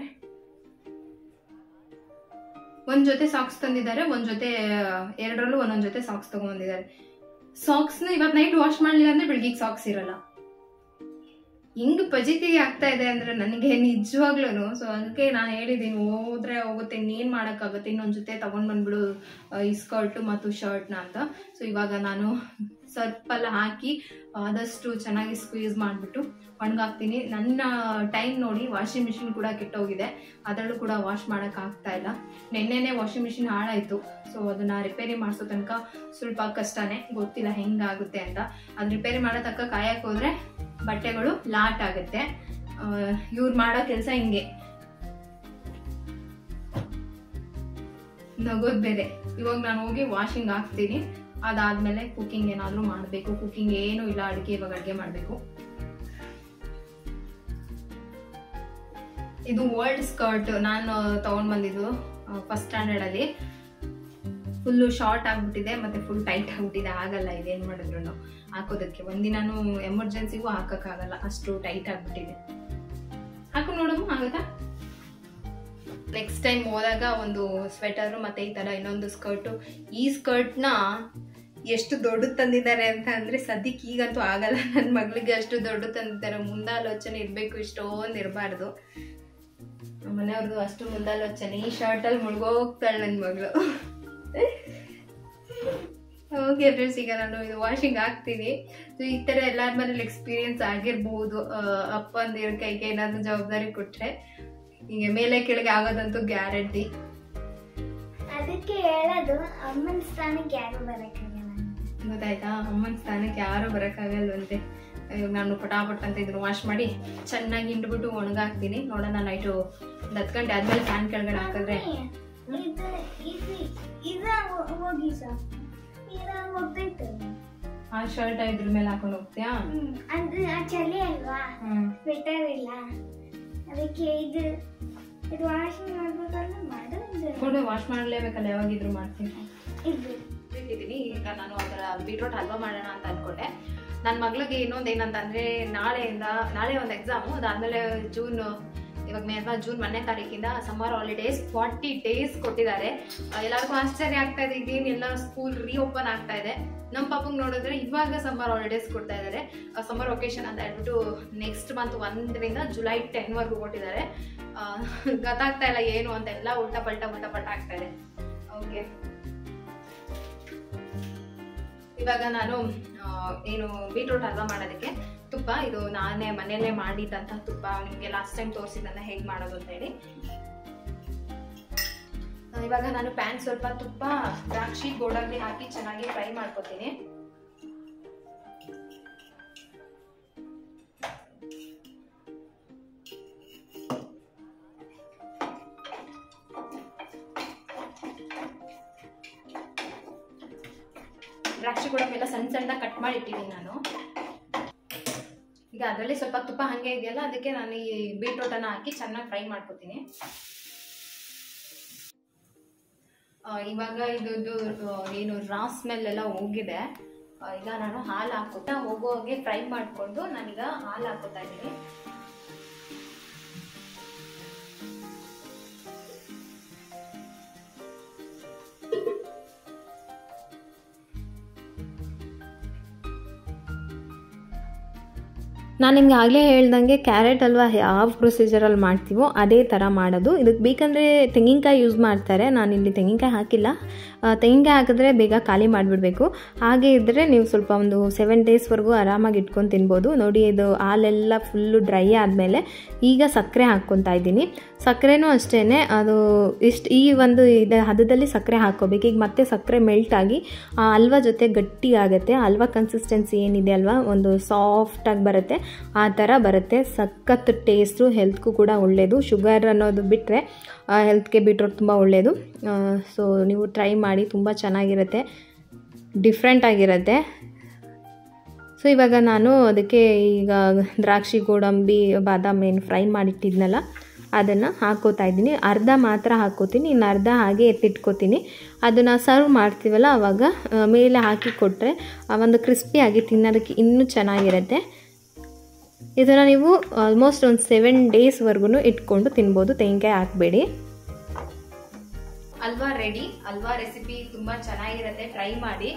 ಒಂದ್ ಜೊತೆ ಸಾಕ್ಸ್ ತಂದಿದ್ದಾರೆ, ಒಂದ್ ಜೊತೆ 2ರಲ್ಲೂ ಒಂದೊಂದ್ ಜೊತೆ ಸಾಕ್ಸ್ ತಗೊಂಡ್ಬಂದಿದ್ದಾರೆ. ಸಾಕ್ಸ್ನ ಇವತ್ತು ನೈಟ್ ವಾಶ್ ಮಾಡಲಿಲ್ಲ ಅಂದ್ರೆ ಬೆಳಗ್ಗೆ ಸಾಕ್ಸ್ ಇರಲ್ಲ. ಹಿಂಗ್ ಪಜಿತಿ ಆಗ್ತಾ ಇದೆ ಅಂದ್ರೆ ನನಗೆ ನಿಜವಾಗ್ಲೂ. ಸೊ ಅದಕ್ಕೆ ನಾನು ಹೇಳಿದ್ದೀನಿ, ಹೋದ್ರೆ ಹೋಗುತ್ತೆ, ಇನ್ನೇನ್ ಮಾಡಕ್ಕಾಗುತ್ತೆ, ಇನ್ನೊಂದ್ ಜೊತೆ ತಗೊಂಡ್ ಬಂದ್ಬಿಡು ಈ ಸ್ಕರ್ಟ್ ಮತ್ತು ಶರ್ಟ್ನ ಅಂತ. ಸೊ ಇವಾಗ ನಾನು ಸರ್ಪೆಲ್ಲ ಹಾಕಿ ಆದಷ್ಟು ಚೆನ್ನಾಗಿ ಸ್ಕ್ವೀಸ್ ಮಾಡಿಬಿಟ್ಟು ಒಣಗಾಕ್ತೀನಿ. ನನ್ನ ಟೈಮ್ ನೋಡಿ ವಾಷಿಂಗ್ ಮಿಷಿನ್ ಕೂಡ ಕೆಟ್ಟೋಗಿದೆ, ಅದರಲ್ಲೂ ಕೂಡ ವಾಶ್ ಮಾಡೋಕ್ಕಾಗ್ತಾ ಇಲ್ಲ. ನೆನ್ನೆನೇ ವಾಷಿಂಗ್ ಮಿಷಿನ್ ಹಾಳಾಯಿತು. ಸೊ ಅದನ್ನು ರಿಪೇರಿ ಮಾಡಿಸೋ ತನಕ ಸ್ವಲ್ಪ ಕಷ್ಟನೇ, ಗೊತ್ತಿಲ್ಲ ಹೆಂಗಾಗುತ್ತೆ ಅಂತ. ಅದು ರಿಪೇರಿ ಮಾಡೋ ತನಕ ಕಾಯಕ್ಕೆ ಹೋದರೆ ಬಟ್ಟೆಗಳು ಲಾಟ್ ಆಗುತ್ತೆ. ಇವ್ರು ಮಾಡೋ ಕೆಲಸ ಹಿಂಗೆ ನಗೋದು ಬೇರೆ. ಇವಾಗ ನಾನು ಹೋಗಿ ವಾಷಿಂಗ್ ಹಾಕ್ತೀನಿ, ಅದಾದ್ಮೇಲೆ ಕುಕಿಂಗ್ ಏನಾದರೂ ಮಾಡಬೇಕು. ಕುಕಿಂಗ್ ಏನೂ ಇಲ್ಲ, ಇವಾಗ ಅಡುಗೆ ಮಾಡಬೇಕು. ಇದು ಓಲ್ಡ್ ಸ್ಕರ್ಟ್ ನಾನು ತಗೊಂಡ್ ಬಂದಿದ್ದು ಫಸ್ಟ್ ಸ್ಟ್ಯಾಂಡರ್ಡ್ ಅಲ್ಲಿ. ಫುಲ್ಲು ಶಾರ್ಟ್ ಆಗ್ಬಿಟ್ಟಿದೆ ಮತ್ತೆ ಫುಲ್ ಟೈಟ್ ಆಗ್ಬಿಟ್ಟಿದೆ, ಆಗಲ್ಲ ಇದೇನು ಮಾಡಿದ್ರು ಹಾಕೋದಕ್ಕೆ. ಒಂದಿನಾನು ಎಮರ್ಜೆನ್ಸಿಗೂ ಹಾಕಕ್ಕಾಗಲ್ಲ, ಅಷ್ಟು ಟೈಟ್ ಆಗ್ಬಿಟ್ಟಿದೆ. ಹಾಕು ನೋಡಮ್ಮ, ಆಗುತ್ತಾ? ನೆಕ್ಸ್ಟ್ ಟೈಮ್ ಹೋದಾಗ ಒಂದು ಸ್ವೆಟರ್ ಮತ್ತೆ ಈ ತರ ಇನ್ನೊಂದು ಸ್ಕರ್ಟು. ಈ ಸ್ಕರ್ಟ್ನ ಎಷ್ಟು ದೊಡ್ಡ ತಂದಿದ್ದಾರೆ ಅಂತ ಅಂದ್ರೆ ಸದ್ಯಕ್ಕೆ ಈಗಂತೂ ಆಗಲ್ಲ. ನನ್ನ ಮಗಳಿಗೆ ಅಷ್ಟು ದೊಡ್ಡ ತಂದಿದ್ದಾರೆ. ಮುಂದಾಲೋಚನೆ ಇರಬೇಕು, ಇಷ್ಟೊಂದು ಇರಬಾರ್ದು. ಮನೆಯವ್ರದ್ದು ಅಷ್ಟು ಮುಂದಾಲೋಚನೆ. ಈ ಶರ್ಟಲ್ಲಿ ಮುಳುಗೋಗ್ತಾಳೆ ನನ್ನ ಮಗಳು. ಓಕೆ ಫ್ರೆಂಡ್ಸ್, ಈಗ ನಾನು ಇದು ವಾಷಿಂಗ್ ಹಾಕ್ತೀನಿ. ಸೊ ಈ ಥರ ಎಲ್ಲರ ಮನೇಲಿ ಎಕ್ಸ್ಪೀರಿಯನ್ಸ್ ಆಗಿರ್ಬೋದು. ಅಪ್ಪಂದಿರ ಕೈಗೆ ಏನಾದರೂ ಜವಾಬ್ದಾರಿ ಕೊಟ್ಟರೆ ಈಗ ಮೇಲೆ ಕೆಳಗೆ ಆಗೋದಂತೂ ಗ್ಯಾರಂಟಿ. ಅದಕ್ಕೆ ಹೇಳೋದು ಅಮ್ಮನ ಸ್ಥಾನಕ್ಕೆ ಯಾರು ಬರೋಕ್ಕಾಗಲ್ಲ. ಗೊತ್ತಾಯ್ತಾ? ಅಮ್ಮನ ಸ್ಥಾನಕ್ಕೆ ಯಾರು ಬರೋಕ್ಕಾಗಲ್ವಂತೆ. ಇವಾಗ ನಾನು ಪಟಾಪಟ್ ಅಂತ ಇದನ್ನು ವಾಶ್ ಮಾಡಿ ಚೆನ್ನಾಗಿ ಹಿಂಡ್ಬಿಟ್ಟು ಒಣಗಾಕ್ತೀನಿ. ನೋಡೋಣ ನೈಟು ಒಂದು 10 ಗಂಟೆ ಆದ್ಮೇಲೆ ಫ್ಯಾನ್ ಕೆಳಗಡೆ ಹಾಕಿದ್ರೆ ಆ ಶರ್ಟ್ ಇದ್ರ ಮೇಲೆ ಹಾಕೊಂಡು ಹೋಗ್ತೀಯಾ? ಚಳಿ ಅಲ್ವಾ, ಸ್ವೆಟರ್ ಇಲ್ಲ, ಅದಕ್ಕೆ ಇದು ವಾಶ್ ಮಾಡ್ಬೇಕಲ್ಲ, ವಾಶ್ ಮಾಡಲೇಬೇಕಲ್ಲ, ಯಾವಾಗಿದ್ರು ಮಾಡ್ತೀನಿ. ಇಟ್ಟಿದ್ದೀನಿ. ಈಗ ನಾನು ಅದರ ಬೀಟ್ರೋಟ್ ಹಲ್ವಾ ಮಾಡೋಣ ಅಂತ ಅಂದ್ಕೊಂಡೆ. ನನ್ನ ಮಗಳಿಗೆ ಇನ್ನೊಂದು ಏನಂತಂದರೆ ನಾಳೆ ಒಂದು ಎಕ್ಸಾಮು, ಅದಾದಮೇಲೆ ಇವಾಗ ಜೂನ್ 1ನೇ ತಾರೀಕಿಂದ ಸಮ್ಮರ್ ಹಾಲಿಡೇಸ್ 40 ಡೇಸ್ ಕೊಟ್ಟಿದ್ದಾರೆ. ಎಲ್ಲರಿಗೂ ಆಶ್ಚರ್ಯ ಆಗ್ತಾ ಇದೆ, ಇದೇನೆಲ್ಲ ಸ್ಕೂಲ್ ರೀಓಪನ್ ಆಗ್ತಾ ಇದೆ. ನಮ್ಮ ಪಾಪಂಗೆ ನೋಡಿದ್ರೆ ಇವಾಗ ಸಮ್ಮರ್ ಹಾಲಿಡೇಸ್ ಕೊಡ್ತಾ ಇದ್ದಾರೆ. ಸಮ್ಮರ್ ಒಕೇಶನ್ ಅಂತ ಹೇಳ್ಬಿಟ್ಟು ನೆಕ್ಸ್ಟ್ ಮಂತ್ 1ರಿಂದ ಜುಲೈ 10ವರೆಗೂ ಕೊಟ್ಟಿದ್ದಾರೆ. ಗೊತ್ತಾಗ್ತಾ ಇಲ್ಲ ಏನು ಅಂತ, ಎಲ್ಲ ಉಲ್ಟಾ ಪಲ್ಟಾ ಆಗ್ತಾ ಇದೆ. ಓಕೆ, ಇವಾಗ ನಾನು ಏನು ಬೀಟ್ರೂಟ್ ಹಲ್ವಾ ಮಾಡೋದಕ್ಕೆ ತುಪ್ಪ, ಇದು ನಾನೇ ಮನೆಯಲ್ಲೇ ಮಾಡಿದ್ದಂಥ ತುಪ್ಪ, ನಿಮಗೆ ಲಾಸ್ಟ್ ಟೈಮ್ ತೋರಿಸಿದ್ದನ್ನ ಹೇಗೆ ಮಾಡೋದು ಅಂತ ಹೇಳಿ. ಇವಾಗ ನಾನು ಪ್ಯಾನ್ ಸ್ವಲ್ಪ ತುಪ್ಪ, ದ್ರಾಕ್ಷಿ, ಗೋಡಂಬಿ ಹಾಕಿ ಚೆನ್ನಾಗಿ ಫ್ರೈ ಮಾಡ್ಕೊತೀನಿ. ದ್ರಾಕ್ಷಿ ಗೋಡಂಬಿ ಎಲ್ಲ ಸಣ್ಣ ಕಟ್ ಮಾಡಿ ಇಟ್ಟಿದ್ದೀನಿ ನಾನು. ಈಗ ಅದರಲ್ಲಿ ಸ್ವಲ್ಪ ತುಪ್ಪ ಹಾಗೆ ಇದೆಯಲ್ಲ, ಅದಕ್ಕೆ ನಾನು ಈ ಬೀಟ್ರೋಟನ್ನು ಹಾಕಿ ಚೆನ್ನಾಗಿ ಫ್ರೈ ಮಾಡ್ಕೊತೀನಿ. ಇವಾಗ ಇದು ಏನು ರಾ ಸ್ಮೆಲ್ ಎಲ್ಲ ಹೋಗಿದೆ. ಈಗ ನಾನು ಹಾಲು ಹಾಕೋತಾ ಹೋಗೋಗೆ ಫ್ರೈ ಮಾಡಿಕೊಂಡು ನಾನೀಗ ಹಾಲು ಹಾಕೋತಾ ಇದ್ದೀನಿ. ನಾನು ನಿಮ್ಗೆ ಆಗಲೇ ಹೇಳ್ದಂಗೆ ಕ್ಯಾರೆಟ್ ಹಲ್ವಾ ಯಾವ ಪ್ರೊಸೀಜರಲ್ಲಿ ಮಾಡ್ತೀವೋ ಅದೇ ಥರ ಮಾಡೋದು. ಇದಕ್ಕೆ ಬೇಕಂದರೆ ತೆಂಗಿನಕಾಯಿ ಯೂಸ್ ಮಾಡ್ತಾರೆ, ನಾನಿಲ್ಲಿ ತೆಂಗಿನಕಾಯಿ ಹಾಕಿಲ್ಲ. ತೆಂಗಿನಕಾಯಿ ಹಾಕಿದ್ರೆ ಬೇಗ ಖಾಲಿ ಮಾಡಿಬಿಡಬೇಕು. ಹಾಗೆ ಇದ್ದರೆ ನೀವು ಸ್ವಲ್ಪ ಒಂದು 7 ಡೇಸ್ವರೆಗೂ ಆರಾಮಾಗಿ ಇಟ್ಕೊಂಡು ತಿನ್ಬೋದು. ನೋಡಿ, ಇದು ಹಾಲೆಲ್ಲ ಫುಲ್ಲು ಡ್ರೈ ಆದಮೇಲೆ ಈಗ ಸಕ್ಕರೆ ಹಾಕ್ಕೊತಾ ಇದ್ದೀನಿ. ಸಕ್ಕರೆನೂ ಅಷ್ಟೇ, ಅದು ಈ ಒಂದು ಹದದಲ್ಲಿ ಸಕ್ಕರೆ ಹಾಕ್ಕೋಬೇಕು. ಈಗ ಮತ್ತೆ ಸಕ್ಕರೆ ಮೆಲ್ಟ್ ಆಗಿ ಆ ಹಲ್ವಾ ಜೊತೆ ಗಟ್ಟಿ ಆಗುತ್ತೆ. ಹಲ್ವಾ ಕನ್ಸಿಸ್ಟೆನ್ಸಿ ಏನಿದೆ ಅಲ್ವಾ, ಒಂದು ಸಾಫ್ಟಾಗಿ ಬರುತ್ತೆ, ಆ ಥರ ಬರುತ್ತೆ. ಸಖತ್ ಟೇಸ್ಟು, ಹೆಲ್ತ್ಗೂ ಕೂಡ ಒಳ್ಳೆಯದು. ಶುಗರ್ ಅನ್ನೋದು ಬಿಟ್ಟರೆ ಹೆಲ್ತ್ಗೆ ಬೀಟ್ರೋಟ್ ತುಂಬ ಒಳ್ಳೆಯದು. ಸೊ ನೀವು ಟ್ರೈ ಮಾಡಿ, ತುಂಬ ಚೆನ್ನಾಗಿರುತ್ತೆ, ಡಿಫ್ರೆಂಟ್ ಆಗಿರುತ್ತೆ. ಸೊ ಇವಾಗ ನಾನು ಅದಕ್ಕೆ ಈಗ ದ್ರಾಕ್ಷಿ, ಗೋಡಂಬಿ, ಬಾದಾಮಿ ಏನು ಫ್ರೈ ಮಾಡಿಟ್ಟಿದ್ನಲ್ಲ ಅದನ್ನು ಹಾಕ್ಕೋತಾ ಇದ್ದೀನಿ. ಅರ್ಧ ಮಾತ್ರ ಹಾಕ್ಕೋತೀನಿ, ಇನ್ನು ಅರ್ಧ ಹಾಗೆ ಎತ್ತಿಟ್ಕೋತೀನಿ. ಅದನ್ನು ಸರ್ವ್ ಮಾಡ್ತೀವಲ್ಲ ಆವಾಗ ಮೇಲೆ ಹಾಕಿ ಕೊಟ್ಟರೆ ಒಂದು ಕ್ರಿಸ್ಪಿಯಾಗಿ ತಿನ್ನೋದಕ್ಕೆ ಇನ್ನೂ ಚೆನ್ನಾಗಿರುತ್ತೆ. ಇದನ್ನು ನೀವು ಆಲ್ಮೋಸ್ಟ್ ಒಂದು 7 ಡೇಸ್ವರೆಗೂ ಇಟ್ಕೊಂಡು ತಿನ್ಬೋದು, ತೆಂಗಿನಕಾಯಿ ಹಾಕಬೇಡಿ. ಹಲ್ವಾ ರೆಡಿ. ಹಲ್ವಾ ರೆಸಿಪಿ ತುಂಬ ಚೆನ್ನಾಗಿರುತ್ತೆ, ಟ್ರೈ ಮಾಡಿ.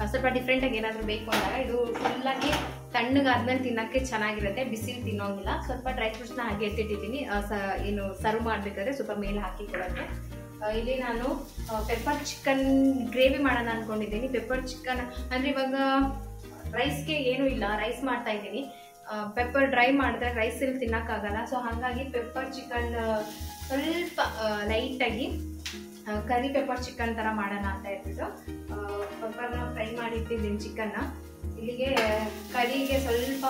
ಸ್ವಲ್ಪ ಡಿಫ್ರೆಂಟಾಗಿ ಏನಾದರೂ ಬೇಕು ಅಂದಾಗ ಇದು ಫುಲ್ಲಾಗಿ ತಣ್ಣಗಾದ್ಮೇಲೆ ತಿನ್ನೋಕ್ಕೆ ಚೆನ್ನಾಗಿರುತ್ತೆ, ಬಿಸಿಲು ತಿನ್ನೋಂಗಿಲ್ಲ. ಸ್ವಲ್ಪ ಡ್ರೈ ಫ್ರೂಟ್ಸ್ನ ಹಾಗೆ ಎತ್ತಿಟ್ಟಿದ್ದೀನಿ, ಏನು ಸರ್ವ್ ಮಾಡಬೇಕಾದ್ರೆ ಸ್ವಲ್ಪ ಮೇಲೆ ಹಾಕಿ ಕೊಡೋಕ್ಕೆ. ಇಲ್ಲಿ ನಾನು ಪೆಪ್ಪರ್ ಚಿಕನ್ ಗ್ರೇವಿ ಮಾಡೋಣ ಅಂದ್ಕೊಂಡಿದ್ದೀನಿ. ಪೆಪ್ಪರ್ ಚಿಕನ್ ಅಂದರೆ ಇವಾಗ ರೈಸ್ಗೆ ಏನೂ ಇಲ್ಲ, ರೈಸ್ ಮಾಡ್ತಾ ಇದ್ದೀನಿ. ಪೆಪ್ಪರ್ ಡ್ರೈ ಮಾಡಿದ್ರೆ ರೈಸಲ್ಲಿ ತಿನ್ನೋಕ್ಕಾಗಲ್ಲ. ಸೊ ಹಾಗಾಗಿ ಪೆಪ್ಪರ್ ಚಿಕನ್ ಸ್ವಲ್ಪ ಲೈಟಾಗಿ ಕರಿ ಪೆಪ್ಪರ್ ಚಿಕನ್ ಥರ ಮಾಡೋಣ ಅಂತ ಹೇಳ್ಬಿಟ್ಟು ಪೆಪ್ಪರ್ನ ಫ್ರೈ ಮಾಡಿ ಇಟ್ಟಿದ್ದೀನಿ ಚಿಕನ್ನ. ಇಲ್ಲಿಗೆ ಕರಿಗೆ ಸ್ವಲ್ಪ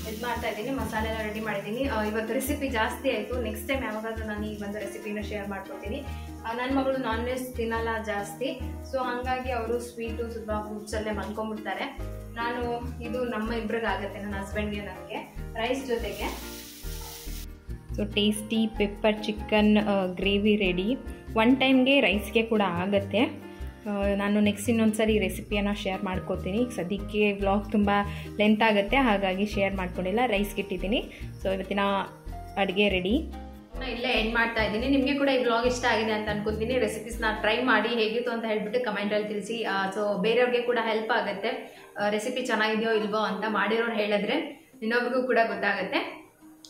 ಇದು ಮಾಡ್ತಾ ಇದ್ದೀನಿ, ಮಸಾಲೆ ಎಲ್ಲ ರೆಡಿ ಮಾಡಿದ್ದೀನಿ. ಇವತ್ತು ರೆಸಿಪಿ ಜಾಸ್ತಿ ಆಯಿತು. ನೆಕ್ಸ್ಟ್ ಟೈಮ್ ಯಾವಾಗಾದ್ರೂ ನಾನು ಈ ಒಂದು ರೆಸಿಪಿನ ಶೇರ್ ಮಾಡ್ಕೊತೀನಿ. ನನ್ನ ಮಗಳು ನಾನ್ ವೆಜ್ ತಿನ್ನಲ್ಲ ಜಾಸ್ತಿ, ಸೊ ಹಾಗಾಗಿ ಅವರು ಸ್ವೀಟು ಸ್ವಲ್ಪ ಫ್ರೂಟ್ಸಲ್ಲೇ ಮಲ್ಕೊಂಡ್ಬಿಡ್ತಾರೆ. ನಾನು ಇದು ನಮ್ಮ ಇಬ್ಬರಿಗಾಗತ್ತೆ, ನನ್ನ ಹಸ್ಬೆಂಡ್ಗೆ ನನಗೆ ರೈಸ್ ಜೊತೆಗೆ. So tasty pepper chicken gravy ready. 1 ಟೈಮ್ಗೆ ರೈಸ್ಗೆ ಕೂಡ ಆಗುತ್ತೆ. ನಾನು ನೆಕ್ಸ್ಟ್ ಇನ್ನೊಂದ್ಸರಿ ರೆಸಿಪಿಯನ್ನು ಶೇರ್ ಮಾಡ್ಕೋತೀನಿ. ಈಗ ಸದ್ಯಕ್ಕೆ ವ್ಲಾಗ್ ತುಂಬ ಲೆಂತ್ ಆಗುತ್ತೆ, ಹಾಗಾಗಿ ಶೇರ್ ಮಾಡ್ಕೊಂಡಿಲ್ಲ. ರೈಸ್ಗೆ ಇಟ್ಟಿದ್ದೀನಿ. ಸೊ ಇವತ್ತಿನ ಅಡುಗೆ ರೆಡಿ. ಇಲ್ಲೇ ಎಂಡ್ ಮಾಡ್ತಾ ಇದ್ದೀನಿ. ನಿಮಗೆ ಕೂಡ ಈ ವ್ಲಾಗ್ ಇಷ್ಟ ಆಗಿದೆ ಅಂತ ಅನ್ಕೋತೀನಿ. ರೆಸಿಪೀಸ್ನ ಟ್ರೈ ಮಾಡಿ ಹೇಗಿತ್ತು ಅಂತ ಹೇಳ್ಬಿಟ್ಟು ಕಮೆಂಟಲ್ಲಿ ತಿಳಿಸಿ. ಸೊ ಬೇರೆಯವ್ರಿಗೆ ಕೂಡ ಹೆಲ್ಪ್ ಆಗುತ್ತೆ, ರೆಸಿಪಿ ಚೆನ್ನಾಗಿದೆಯೋ ಇಲ್ವೋ ಅಂತ ಮಾಡಿರೋರು ಹೇಳಿದ್ರೆ ಇನ್ನೊಬ್ರಿಗೂ ಕೂಡ ಗೊತ್ತಾಗುತ್ತೆ,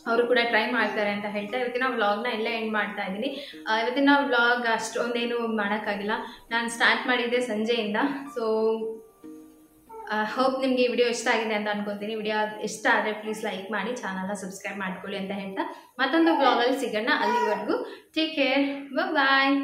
ಅವರು ಕೂಡ ಟ್ರೈ ಮಾಡ್ತಾರೆ ಅಂತ ಹೇಳ್ತಾ ಇವತ್ತಿನ ವ್ಲಾಗ್ನ ಇಲ್ಲೇ ಎಂಡ್ ಮಾಡ್ತಾ ಇದ್ದೀನಿ. ಇವತ್ತಿನ ವ್ಲಾಗ್ ಅಷ್ಟೊಂದೇನು ಮಾಡೋಕ್ಕಾಗಿಲ್ಲ, ನಾನು ಸ್ಟಾರ್ಟ್ ಮಾಡಿದ್ದೆ ಸಂಜೆಯಿಂದ. ಸೊ ಹೋಪ್ ನಿಮಗೆ ಈ ವಿಡಿಯೋ ಇಷ್ಟ ಆಗಿದೆ ಅಂತ ಅನ್ಕೊತೀನಿ. ವಿಡಿಯೋ ಇಷ್ಟ ಆದರೆ ಪ್ಲೀಸ್ ಲೈಕ್ ಮಾಡಿ, ಚಾನಲ್ನ ಸಬ್ಸ್ಕ್ರೈಬ್ ಮಾಡ್ಕೊಳ್ಳಿ ಅಂತ ಹೇಳ್ತಾ ಮತ್ತೊಂದು ವ್ಲಾಗಲ್ಲಿ ಸಿಗೋಣ. ಅಲ್ಲಿವರೆಗೂ ಟೇಕ್ ಕೇರ್, ಬಾಯ್.